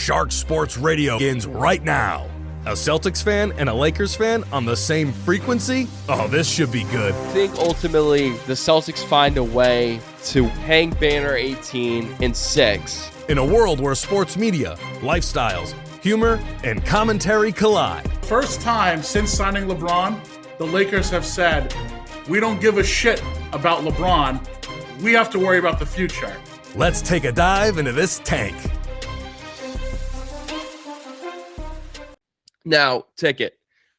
Shark Sports Radio begins right now. A Celtics fan and a Lakers fan on the same frequency? Oh, this should be good. I think ultimately the Celtics find a way to hang banner 18 in 6. In a world where sports media, lifestyles, humor, and commentary collide. First time since signing LeBron, the Lakers have said, we don't give a shit about LeBron. We have to worry about the future. Let's take a dive into this tank. Now, Ticket,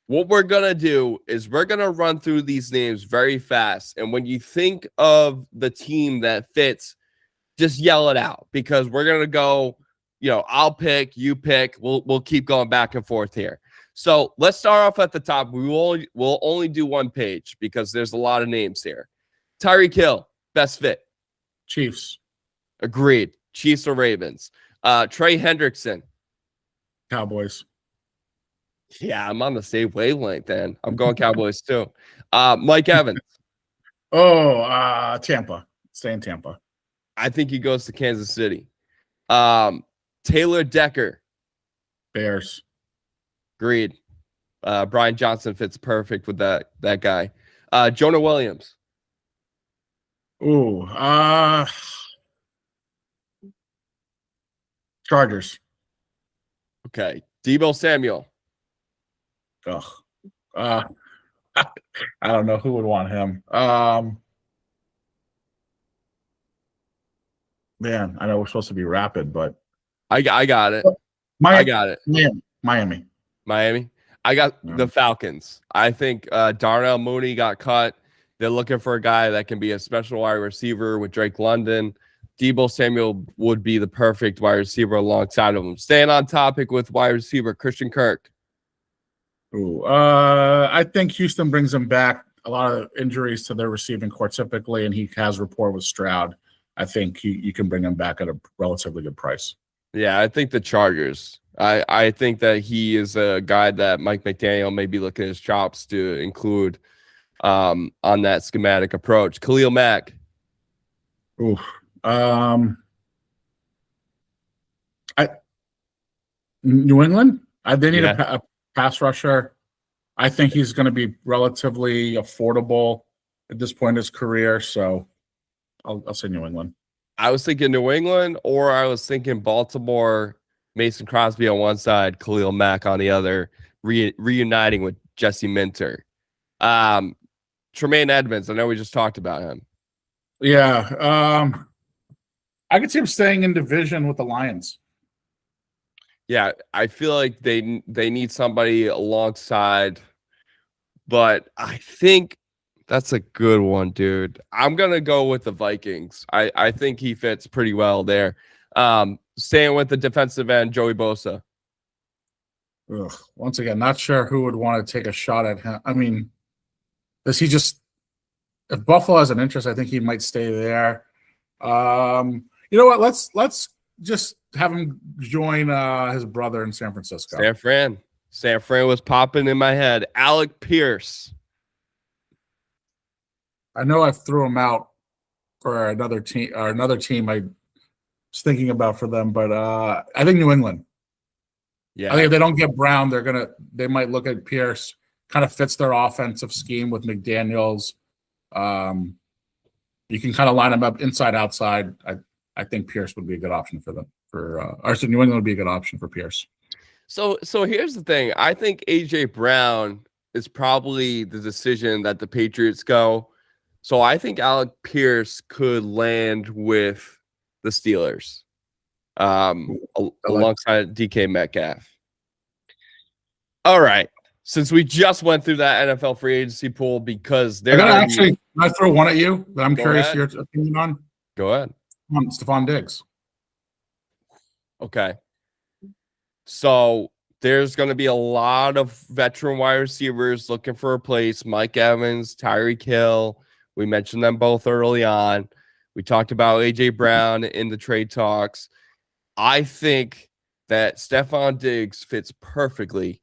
what we're going to do is we're going to run through these names very fast. And when you think of the team that fits, just yell it out because we're going to go, I'll pick, you pick. We'll keep going back and forth here. So let's start off at the top. We'll only do one page because there's a lot of names here. Tyreek Hill, best fit. Chiefs. Agreed. Chiefs or Ravens. Trey Hendrickson. Cowboys. Yeah, I'm on the same wavelength, then. I'm going Cowboys, too. Mike Evans. Tampa. Stay in Tampa. I think he goes to Kansas City. Taylor Decker. Bears. Agreed. Brian Johnson fits perfect with that guy. Jonah Williams. Chargers. Okay. Deebo Samuel. I don't know who would want him. Man, I know we're supposed to be rapid, but I got it. I got it. Miami. I got the Falcons. I think Darnell Mooney got cut. They're looking for a guy that can be a special wide receiver with Drake London. Deebo Samuel would be the perfect wide receiver alongside of him. Staying on topic with wide receiver Christian Kirk. I think Houston brings him back. A lot of injuries to their receiving core typically, and he has rapport with Stroud. I think you can bring him back at a relatively good price. Yeah, I think the Chargers. I think that he is a guy that Mike McDaniel may be looking at his chops to include on that schematic approach. Khalil Mack. New England? They need a pass rusher. I think he's going to be relatively affordable at this point in his career, so I'll say New England. I was thinking New England, or I was thinking Baltimore, Mason Crosby on one side, Khalil Mack on the other, reuniting with Jesse Minter. Tremaine Edmonds, I know we just talked about him. Yeah. I could see him staying in division with the Lions. Yeah, I feel like they need somebody alongside, but I think that's a good one, dude. I'm going to go with the Vikings. I think he fits pretty well there. Staying with the defensive end, Joey Bosa. Once again, not sure who would want to take a shot at him. I mean, does he just – if Buffalo has an interest, I think he might stay there. You know what? Let's just have him join his brother in San Francisco. San Fran was popping in my head. Alec Pierce. I know I threw him out for another team I was thinking about for them, but I think New England. Yeah. I think if they don't get Brown, they might look at Pierce. Kind of fits their offensive scheme with McDaniels. You can kind of line them up inside, outside. I think Pierce would be a good option for them. New England would be a good option for Pierce. So here's the thing. I think AJ Brown is probably the decision that the Patriots go. So I think Alec Pierce could land with the Steelers alongside DK Metcalf. All right. Since we just went through that NFL free agency pool because they're can I throw one at you that I'm curious your opinion on? Go ahead. Stephon Diggs. Okay. So there's going to be a lot of veteran wide receivers looking for a place. Mike Evans, Tyreek Hill. We mentioned them both early on. We talked about A.J. Brown in the trade talks. I think that Stephon Diggs fits perfectly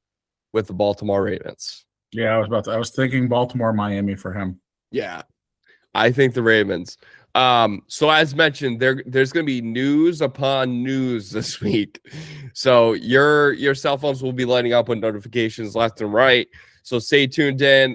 with the Baltimore Ravens. Yeah, I was thinking Baltimore, Miami for him. Yeah, I think the Ravens. So as mentioned, there's going to be news upon news this week. So your cell phones will be lighting up with notifications left and right. So stay tuned in.